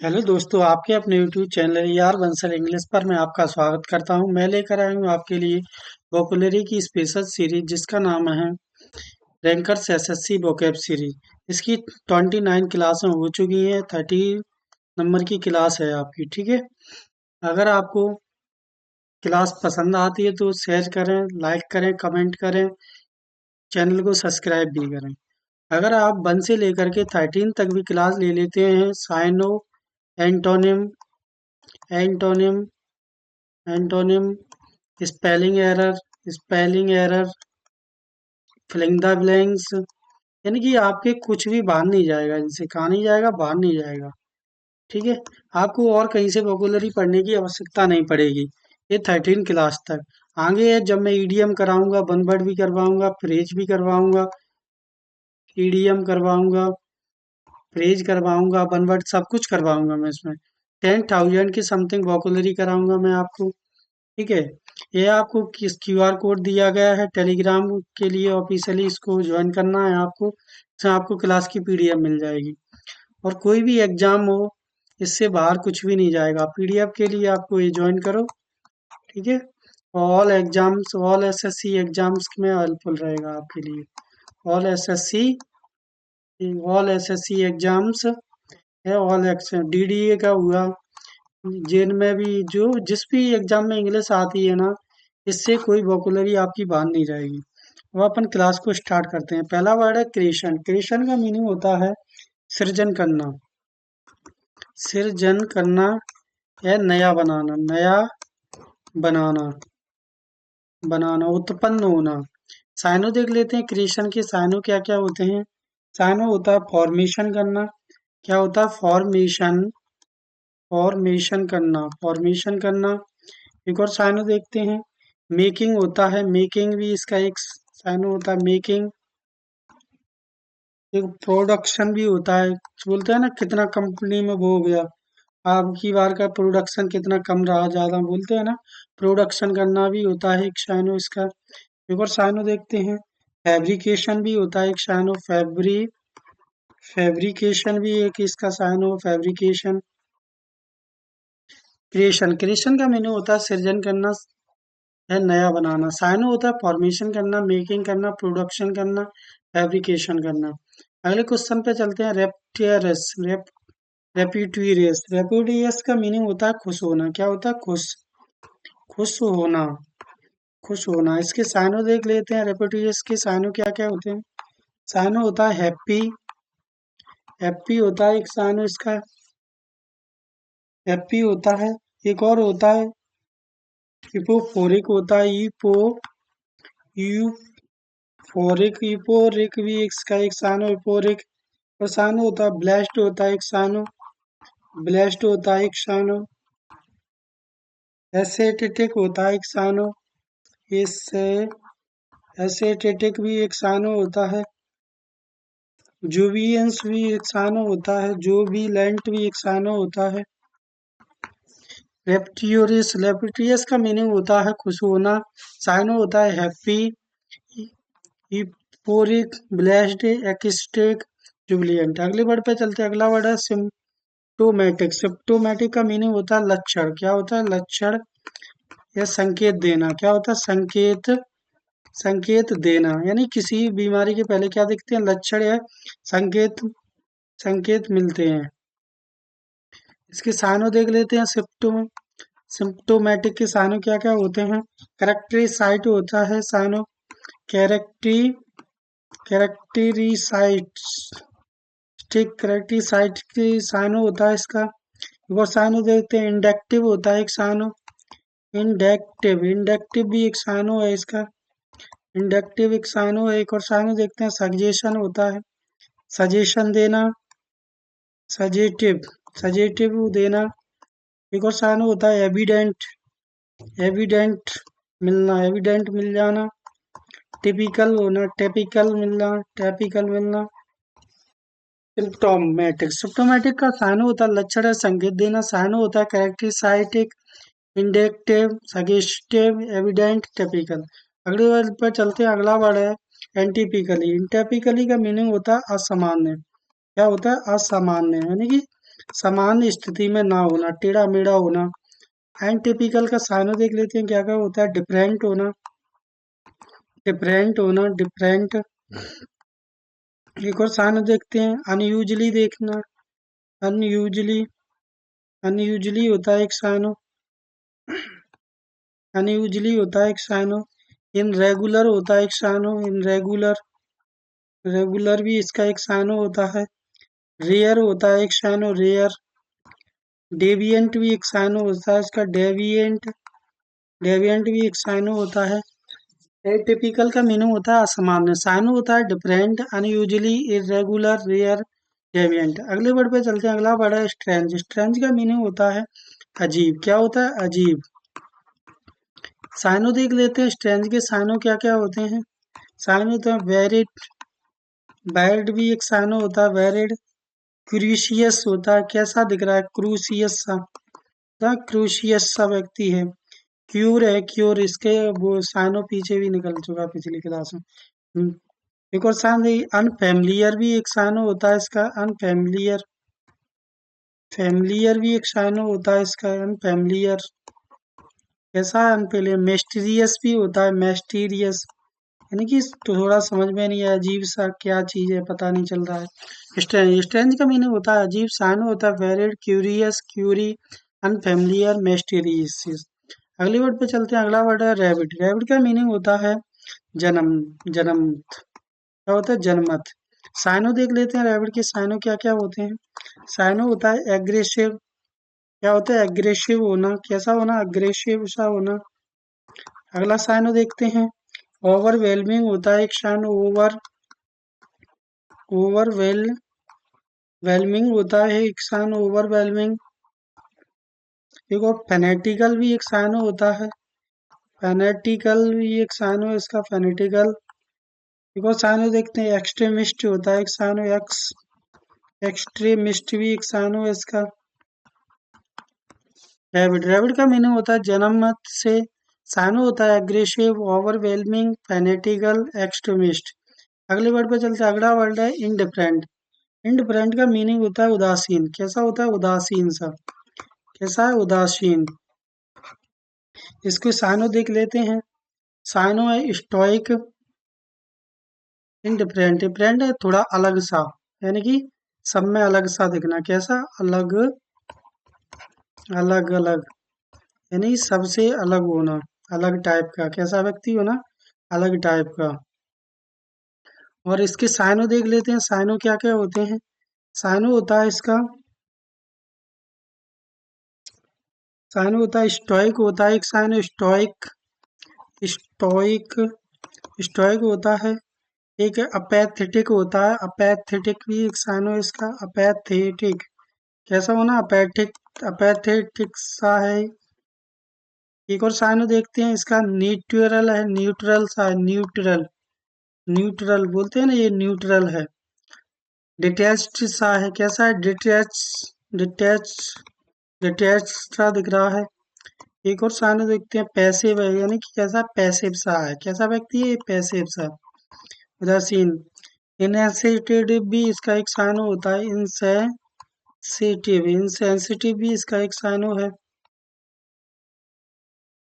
Hello दोस्तों, आपके अपने यूट्यूब चैनल यार बंसल इंग्लिश पर मैं आपका स्वागत करता हूं। मैं लेकर आया हूं आपके लिए वोकेबलरी की स्पेशल सीरीज जिसका नाम है रैंकर्स एसएससी वोकैब सीरीज। इसकी 29 क्लासें हो चुकी हैं। 30 नंबर की क्लास है आपकी। ठीक है, अगर आपको क्लास पसंद आती है तो शेयर करें, लाइक करें, कमेंट करें, चैनल को सब्सक्राइब भी करें। अगर आप 1 से लेकर के 13 तक भी क्लास ले लेते हैं, synonym, antonym, antonym antonym, spelling error, filling the blanks, यानी कि आपके कुछ भी बाहर नहीं जाएगा, इनसे कहा नहीं जाएगा, बाहर नहीं जाएगा। ठीक है, आपको और कहीं से वोकेबलरी पढ़ने की आवश्यकता नहीं पड़ेगी। ये 13 क्लास तक। आगे है जब मैं ईडीएम कराऊंगा, वन वर्ड भी करवाऊंगा, फ्रेज भी करवाऊंगा, ईडीएम करवाऊंगा, फ्रेज करवाऊंगा, वन वर्ड सब कुछ करवाऊंगा मैं इसमें। 10,000 की समथिंग वोकेबलरी कराऊंगा मैं आपको। ठीक है, ये आपको किस क्यूआर कोड दिया गया है टेलीग्राम के लिए ऑफिशियली, इसको ज्वाइन करना है आपको। इसमें आपको क्लास की पीडीएफ मिल जाएगी। और कोई भी एग्जाम हो, इससे बाहर कुछ भी नहीं जाएगा। पीडीएफ के लिए आपको ये ज्वाइन करो। ठीक है, ऑल एसएससी एग्जाम्स में हेल्पफुल रहेगा आपके लिए। All SSC all SSC exams है, ऑल एक्शन डीडीए का हुआ, जिनमें भी जो जिस भी एग्जाम में इंग्लिश आती है ना, इससे कोई वोकेबलरी आपकी बाहर नहीं जाएगी। अब अपन क्लास को स्टार्ट करते हैं। पहला वर्ड है क्रिएशन। क्रिएशन का मीनिंग होता है सृजन करना। सृजन करना या नया बनाना, नया बनाना, बनाना, उत्पन्न होना। साइनो देख लेते हैं क्रिएशन के साइनो क्या क्या होते हैं। साइनो होता है फॉर्मेशन करना। क्या होता है? फॉर्मेशन, फॉर्मेशन करना, फॉर्मेशन करना। एक और साइनो देखते हैं, मेकिंग होता है। मेकिंग भी इसका एक साइनो होता है, मेकिंग। एक प्रोडक्शन भी होता है। बोलते हैं ना कितना कंपनी में वो हो गया, आपकी बार का प्रोडक्शन कितना कम रहा, ज्यादा बोलते हैं ना। प्रोडक्शन करना भी होता है एक साइनो इसका। एक और साइनो देखते हैं, फैब्रिकेशन भी होता है एक साइनो। फैब्रिकेशन भी एक इसका साइनो, फैब्रिकेशन। क्रिएशन, क्रिएशन का मीनिंग होता है सृजन करना है, नया बनाना। साइनो होता है फॉर्मेशन करना, मेकिंग करना, प्रोडक्शन करना, फैब्रिकेशन करना। अगले क्वेश्चन पे चलते हैं। रेप्टियरस, रेपिट्यूरियस। रेपिट्यूरियस का मीनिंग होता है खुश होना। क्या होता है? खुश, खुश होना, खुश होना। इसके साइनो देख लेते हैं। रेपिट्यूरियस के साइनो क्या क्या होते हैं। साइनो होता है हैप्पी, हैप्पी होता है एक साइनो इसका, हैप्पी होता है। एक और होता है इपोफोरिक होता है, यूफोरिक, इपोरिक भी इसका एक साइनो, इपोरिक। और साइनो होता है ब्लेस्ड होता है एक साइनो, ब्लेस्ड होता है एक साइनो। एसेटेटिक होता है एक साइनो, इससे एसेटेटिक भी एक साइनो होता है। जुबियंस भी एक साइनो होता है, जुबिलेंट भी एक साइनो होता है। रेप्टियोरियस, रेप्टियस का मीनिंग होता है खुश होना। साइनो होता है हैप्पी, इपोरिक, ब्लेस्ड, एक्सटेक, जुबिलियंट। अगले वर्ड पे चलते हैं। अगला वर्ड है सिम्टोमेटिक। सिम्टोमेटिक का मीनिंग होता है लक्षण। क्या होता है? लक्षण या संकेत देना। क्या होता है? संकेत, संकेत देना। यानी किसी बीमारी के पहले क्या दिखते हैं? लक्षण या संकेत, संकेत मिलते हैं। इसके साइनो देख लेते हैं। सिम्टोमेटिक के साइनो क्या क्या होते हैं। कैरेक्टरिसाइट होता है साइनो, कैरेक्टी कैरेक्टरिसाइट्स, ठीक, कैरेक्टरिसाइट की साइनो होता है इसका। एक और साइनो देखते हैं, इंडेक्टिव होता है एक साइनो, इंडेक्टिव, इंडेक्टिव भी एक साइनो है इसका, इंडक्टिव एक साइनो है। एक और साइनो देखते हैं, सजेशन होता है, सजेशन देना, सजेटिव, सजेटिव देना। एक और साइनो होता है एविडेंट, एविडेंट मिलना, एविडेंट मिल जाना। टिपिकल होना, टिपिकल मिलना, टिपिकल मिलना। सिम्टोमेटिक, सिम्टोमेटिक का साइनो होता है लक्षण है, संकेत देना। साइनो होता है कैरेक्टरिसाइटिक, इंडेक्टिव, सजेस्टिव, एविडेंट, टिपिकल। अगले वर्ड पर चलते हैं। अगला वर्ड है एंटीपिकली। एंटीपिकली का मीनिंग होता है असामान्य। क्या होता है? असामान्य, यानी कि समान स्थिति में ना होना, टेढ़ा मेढ़ा होना। एनटिपिकल का साइनो देख लेते हैं क्या क्या होता है। डिफरेंट होना, डिफरेंट होना, डिफरेंट। एक और साइनो देखते हैं, अनयूजली देखना, अनयूजली, अनयूजली होता है एक साइनो, अनयूजली होता है एक साइनो। इनरेगुलर होता है एक साइनो, इनरेगुलर, रेगुलर भी इसका एक साइनो होता है। रेयर होता है एक साइनो, रेयर। डेविएंट भी एक साइनो होता है इसका, डेविएंट, डेविएंट भी एक साइनो होता है। एटिपिकल का मीनिंग होता है असामान्य, साइनो होता है different, unusually, irregular, rare, deviant. अगले वर्ड पे चलते हैं। अगला वर्ड है स्ट्रेंज। स्ट्रेंज का मीनिंग होता है अजीब। क्या होता है? अजीब। साइनो देख लेते हैं, स्ट्रेंज के साइनो क्या क्या होते हैं। साइनो होता है वेरिड, बैरिड भी एक साइनो होता है, वेरिड। क्रूशियस होता है, कैसा दिख रहा है? क्रूशियस सा, क्रूशियस सा व्यक्ति है। क्यूर है, क्योर, इसके वो साइनो पीछे भी निकल चुका पिछली क्लास में। एक और साइन अनफेमिलियर भी एक साइनो होता है इसका, अनफेमिलियर। फैमिलियर भी एक साइनो होता है इसका, अनफेमिलियर। कैसा है? अनफेमिलियर। मिस्टीरियस भी होता है, मिस्टीरियस, यानी कि थोड़ा समझ में नहीं है, अजीब सा क्या चीज है पता नहीं चल रहा है। स्ट्रेंज, स्ट्रेंज का मीनिंग होता है अजीब। साइनो होता है weird, curious, queer, unfamiliar, mysterious. अगली वर्ड पे चलते हैं। अगला वर्ड है रैबिट। रैबिट का मीनिंग होता है जन्म, जन्म। क्या होता है? जनमत। साइनो देख लेते हैं रैबिट के साइनो क्या क्या होते हैं। साइनो होता है एग्रेसिव। क्या होता है? एग्रेसिव होना, कैसा होना? अग्रेसिव सा होना। अगला साइनो देखते हैं, ओवरवेलमिंग होता है एक साइनो, ओवर, ओवरवेलमिंग होता है एक साइनो, ओवरवेलमिंग। एक और फेनेटिकल भी एक साइनो होता है, फेनेटिकल भी एक साइनो है इसका, फेनेटिकल। एक और साइनो देखते हैं, एक्सट्रीमिस्ट होता है एक साइनो, एक्स, एक्सट्रीमिस्ट भी एक साइनो है इसका। रैबिट, रैबिट का मीनिंग होता है जनमत से। साइनो होता है एग्रेसिव, ओवरवेलमिंग, फेनेटिकल, एक्सट्रीमिस्ट। अगले वर्ड पे चलते हैं। अगला वर्ड है इनडिफरेंट। इनडिफरेंट का मीनिंग होता है उदासीन। कैसा होता है? उदासीन सा। कैसा है? उदासीन। इसको साइनो देख लेते हैं। साइनो है स्टोइक, इनडिफरेंट, डिफरेंट है थोड़ा अलग सा, यानी कि सब में अलग सा दिखना। कैसा? अलग, अलग अलग, यानी सबसे अलग होना, अलग टाइप का। कैसा व्यक्ति होना? अलग टाइप का। और इसके साइनो देख लेते हैं। साइनो क्या क्या होते हैं। साइनो होता है इसका, साइनो होता है स्टोइक होता है एक साइनो, स्टोइक, स्टोइक, स्टोइक होता है एक। अपैथेटिक होता है, अपैथेटिक भी एक साइनो है इसका, अपैथेटिक। कैसा होना? अपैथिक, अपैथेटिक सा है। एक और साइनो देखते हैं इसका, न्यूट्रल है, न्यूट्रल सा है, न्यूट्रल, न्यूट्रल बोलते हैं ना, ये न्यूट्रल है। डिटैच्ड सा है। कैसा है? डिटैच, डिटैच, डिटैच सा दिख रहा है। एक और साइनो देखते हैं, पैसिव है, यानी कि कैसा? पैसिव सा है। कैसा व्यक्ति है? पैसिव सा, उदासीन। इनसेंसिटिव भी इसका एक साइनो होता है, इनसेंसिटिव, इनसेंसिटिव भी इसका एक साइनो है।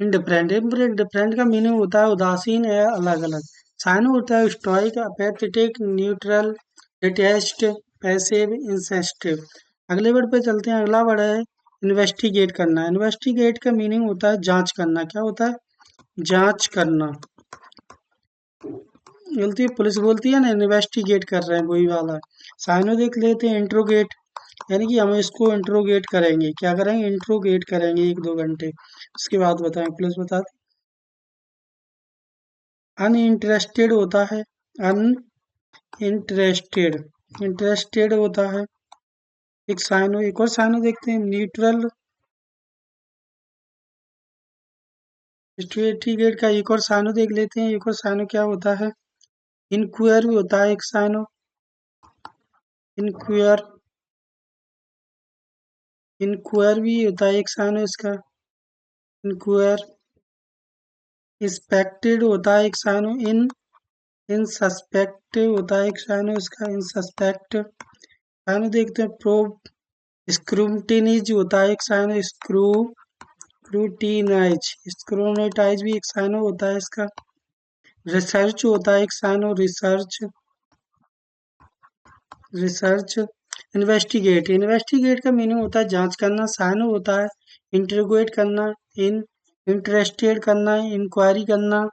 इंडिफरेंट, डिफरेंट का मीनिंग होता है उदासीन है, अलग अलग। साइनो होता है stoic, apathetic, neutral, detached, passive, insensitive. अगले वर्ड पे चलते हैं। अगला वर्ड है इन्वेस्टिगेट करना। इन्वेस्टिगेट का मीनिंग होता है जांच करना। क्या होता है? जांच करना। बोलती है पुलिस, बोलती है ना इन्वेस्टिगेट कर रहे हैं, वही वाला है। साइनो देख लेते हैं, इंट्रोगेट, यानी कि हम इसको इंट्रोगेट करेंगे। क्या करेंगे? इंट्रोगेट करेंगे 1-2 घंटे, उसके बाद बताएं, पुलिस बताती। अनइंटरेस्टेड होता है, अनइंटरेस्टेड, इंटरेस्टेड होता है एक साइनो। एक और साइनो देखते हैं, न्यूट्रल। इन्वेस्टिगेट का एक और साइनो देख लेते हैं। एक और साइनो क्या होता है? इंक्वायरी होता है एक साइनो, इंक्वायर, इंक्वायर भी होता है एक साइनो इसका, इंक्वायर। इंस्पेक्टेड होता है एक साइनो, इन सस्पेक्ट होता है एक साइनो इसका, इन सस्पेक्ट। साइनो देखते हैं, प्रोब, स्क्रूटिनीज होता है एक साइनो, स्क्रूटिनाइज, स्क्रूटिनाइज भी एक साइनो होता है इसका। रिसर्च होता है एक साइनो, रिसर्च। इन्वेस्टिगेट, इन्वेस्टिगेट का मीनिंग होता है जांच करना। साइनो होता है इंटरोगेट करना, इन इंटरेस्टेड करना, इंक्वायरी करना,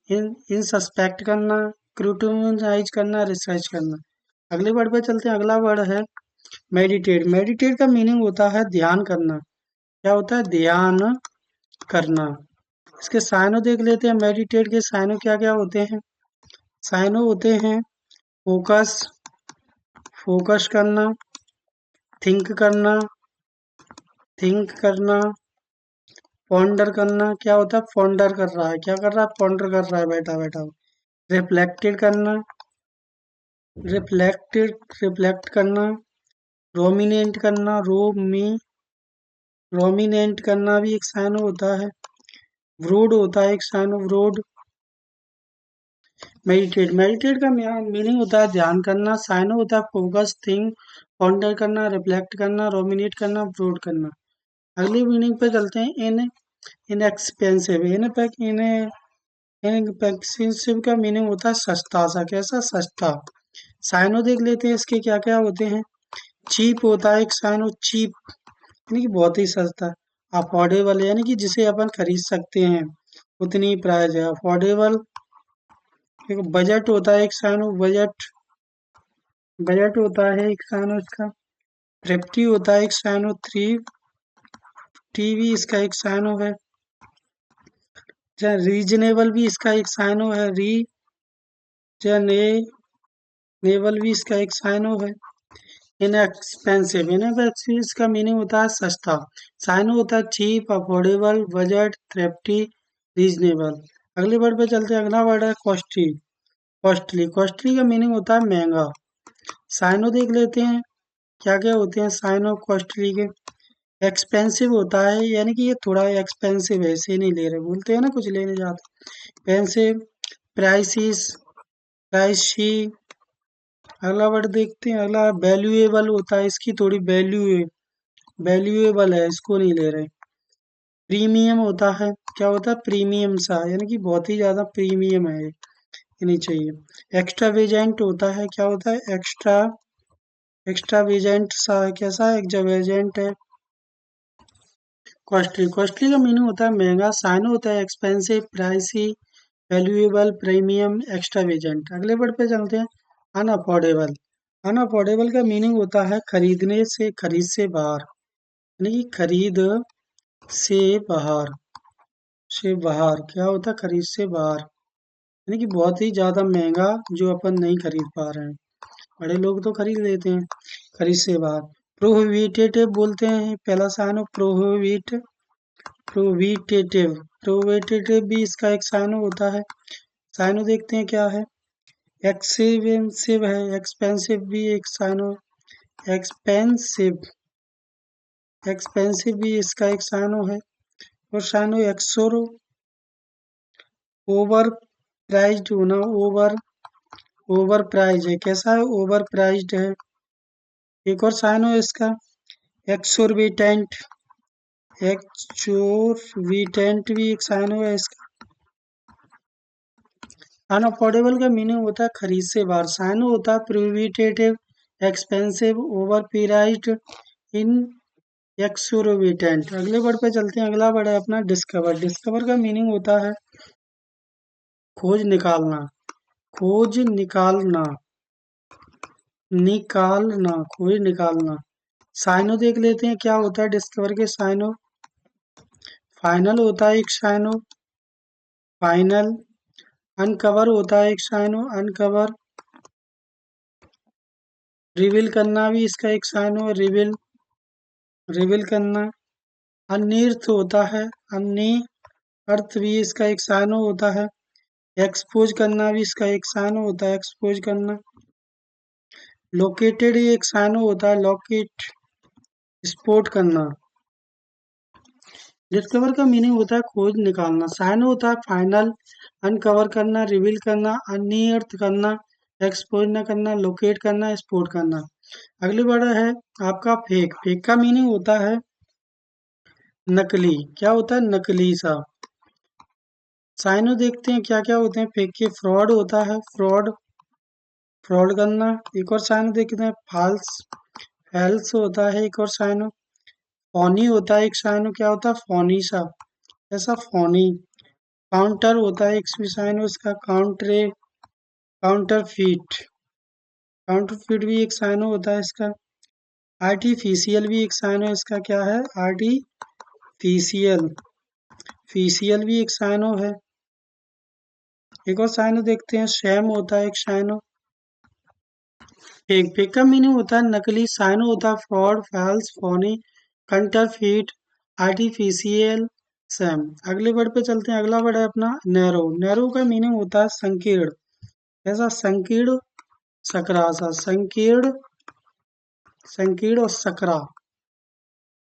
इन सस्पेक्ट करना, क्रूटनाइज करना, रिसर्च करना। अगले वर्ड पे चलते हैं। अगला वर्ड है मेडिटेट। मेडिटेट का मीनिंग होता है ध्यान करना। क्या होता है? ध्यान करना। इसके साइनो देख लेते हैं। मेडिटेट के साइनो क्या क्या होते हैं? साइनो होते हैं फोकस, फोकस करना, थिंक करना, थिंक करना, पॉन्डर करना। क्या होता है? पॉन्डर कर रहा है। क्या कर रहा है? पॉन्डर कर रहा है बैठा बैठा। रिफ्लेक्टेड करना, रिफ्लेक्टेड, रिफ्लेक्ट करना, रोमिनेंट करना, रोमिनेंट करना भी एक साइनो होता है। व्रोड होता है एक साइनो, व्रोड। मेडिटेट, मेडिटेट का मीनिंग होता है ध्यान करना। साइनो होता है फोकस, थिंक, पॉन्डर करना, रिफ्लेक्ट करना, रोमिनेट करना, व्रोड करना। अगली मीनिंग पे चलते हैं। इनएक्सपेंसिव, इनएक्सपेंसिव का मीनिंग होता है सस्ता सा। कैसा? सस्ता। साइनो देख लेते हैं इसके क्या क्या होते हैं। चीप होता है एक साइनो, चीप यानी कि बहुत ही सस्ता। अफोर्डेबल यानी कि जिसे अपन खरीद सकते हैं, उतनी प्राइस है, अफोर्डेबल। एक बजट होता है एक साइनो, बजट, बजट होता है एक साइनो इसका। थ्रिफ्टी होता है एक साइनो, थ्री टीवी इसका एक साइनो है। रीजनेबल भी इसका एक साइनो है, रीजनेबल भी इसका एक साइनो है। इनएक्सपेंसिव, इनएक्सपेंसिव का मीनिंग होता है सस्ता। साइनो होता है cheap, affordable, budget, thrifty, reasonable. अगले वर्ड पे चलते हैं। अगला वर्ड है कॉस्टली। कॉस्टली, कॉस्टली का मीनिंग होता है महंगा। साइनो देख लेते हैं क्या क्या होते हैं साइनो कॉस्टली के। एक्सपेंसिव होता है यानी कि ये थोड़ा एक्सपेंसिव है, इसे नहीं ले रहे, बोलते हैं ना कुछ लेने जाते। Expensive, prices, pricey. अगला वर्ड देखते हैं। अगला वैल्यूएबल होता है, इसकी थोड़ी वैल्यू है, वैल्यूएबल है, इसको नहीं ले रहे। प्रीमियम होता है। क्या होता है? प्रीमियम सा यानी कि बहुत ही ज्यादा प्रीमियम है, ये नहीं चाहिए। एक्स्ट्रा वेजेंट होता है। क्या होता है? एक्स्ट्रा, एक्स्ट्रा वेजेंट सा है। कैसा है? एक्स्ट्रावेजेंट है। कॉस्टली, कॉस्टली का मीनिंग होता है महंगा। साइनो होता है expensive, pricey, valuable, premium, extravagant. अगले वर्ड पे चलते हैं। अनअफोर्डेबल, अनअफोर्डेबल का मीनिंग होता है खरीदने से, खरीद से बाहर यानी कि खरीद से बाहर, से बाहर। क्या होता है? खरीद से बाहर यानी कि बहुत ही ज्यादा महंगा, जो अपन नहीं खरीद पा रहे हैं। बड़े लोग तो खरीद लेते हैं। खरीद से बाहर। प्रोहिबिटेटिव बोलते हैं पहला साइनो, प्रोहिबिटेटिव, प्रोहिबिटेटिव भी इसका एक साइनो होता है। साइनो देखते हैं क्या है। एक्सपेंसिव है, एक्सपेंसिव भी एक साइनो, एक्सपेंसिव, एक्सपेंसिव भी इसका एक साइनो है। और साइनो एक्सोर, ओवर प्राइज्ड होना, ओवर, ओवर प्राइज है। कैसा है? ओवर प्राइज्ड है। एक और साइनो है इसका एक्सोर्बिटेंट, एक्सोर्बिटेंट भी एक साइनो है इसका। अनअफोर्डेबल का मीनिंग होता है खरीद से बाहर। साइनो होता है प्रोहिबिटेटिव, एक्सपेंसिव, ओवर प्राइज्ड, इन एक्सोर्बिटेंट। अगले वर्ड पे चलते हैं। अगला वर्ड है अपना डिस्कवर। डिस्कवर का मीनिंग होता है खोज निकालना, खोज निकालना, निकालना, खोज निकालना। साइनो देख लेते हैं क्या होता है डिस्कवर के साइनो। फाइनल होता है एक साइनो, फाइनल। अनकवर होता है एक साइनो, अनकवर। रिवील करना भी इसका एक साइनो है, रिवील, रिवील करना। अनईर्थ होता है, अन्नी अर्थ भी इसका एक साइनो होता है। एक्सपोज करना भी इसका एक साइनो होता है, एक्सपोज करना। लोकेटेड एक साइनो होता है, लोकेट, स्पॉट करना। डिस्कवर का मीनिंग होता है खोज निकालना। साइन होता है फाइनल, अनकवर करना, रिवील करना, अनईर्थ करना, एक्सपोज न करना, लोकेट करना, स्पॉट करना। अगली वर्ड है आपका फेक। फेक का मीनिंग होता है नकली। क्या होता है? नकली सा। साइनो देखते हैं क्या क्या होते हैं फेक के। फ्रॉड होता है, फ्रॉड, फ्रॉड करना। एक और साइनो देखते हैं फाल्स, फैल्स होता है एक और साइनो। फॉनी होता है एक साइनो। क्या होता है? फॉनी सा, ऐसा फॉनी। काउंटर होता है एक भी साइनो इसका, काउंटरे, काउंटर फीट। काउंटर फीट भी एक साइनो होता है इसका। आर्टिफिशियल भी एक साइनो इसका। क्या है? आर्टिफिशियल। फीसियल भी एक साइनो है। एक और साइनो देखते हैं शैम होता है एक साइनो। फेक। फेक का मीनिंग होता है नकली। साइनो होता है fraud, false, phony, counterfeit, artificial, sham. अगले वर्ड पे चलते हैं। अगला वर्ड है अपना नैरो। नैरो का मीनिंग होता है संकीर्ण। ऐसा संकीर्ण, सकरा सा। संकीर्ण, संकीर्ण और सकरा।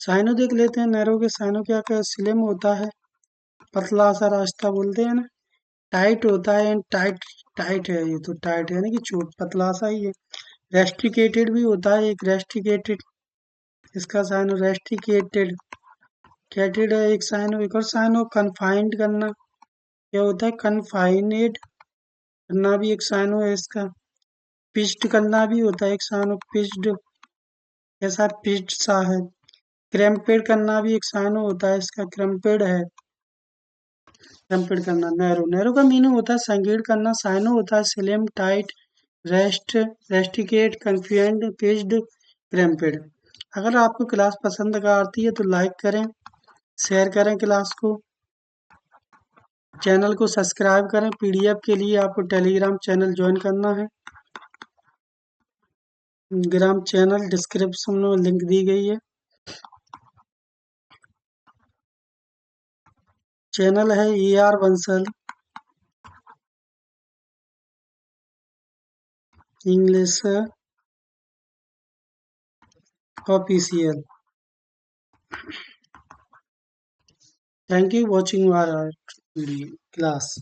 साइनो देख लेते हैं नैरो के। साइनो क्या क्या? स्लिम होता है, पतला सा रास्ता बोलते हैं ना। टाइट होता है, टाइट, टाइट है ये तो, टाइट है ना कि छोट पतला सा ही है। रेस्ट्रिकेटेड भी होता है एक, रेस्ट्रिकेटेड। इसका साइन रेस्ट्रिकेटेड, कैटेड है एक साइन। एक और साइन हो कन्फाइंड करना। क्या होता है? कन्फाइनेड करना भी एक साइन है इसका। पिस्ड करना भी होता है एक साइन, पिस्ड, ऐसा पिस्ड सा है। क्रैम्पेड करना भी एक साइन होता है इसका, क्रैम्पेड है। क्रैम्पेड करना। नैरो। नैरो का मीनिंग होता है संकीर्ण करना। साइनो होता है slim, tight, rest, restricted, confined, pinched, cramped. अगर आपको क्लास पसंद का आती है तो लाइक करें, शेयर करें क्लास को, चैनल को सब्सक्राइब करें। पीडीएफ के लिए आपको टेलीग्राम चैनल ज्वाइन करना है। ग्राम चैनल डिस्क्रिप्शन में लिंक दी गई है। चैनल है AR Bansal English official. Thank you watching our video class.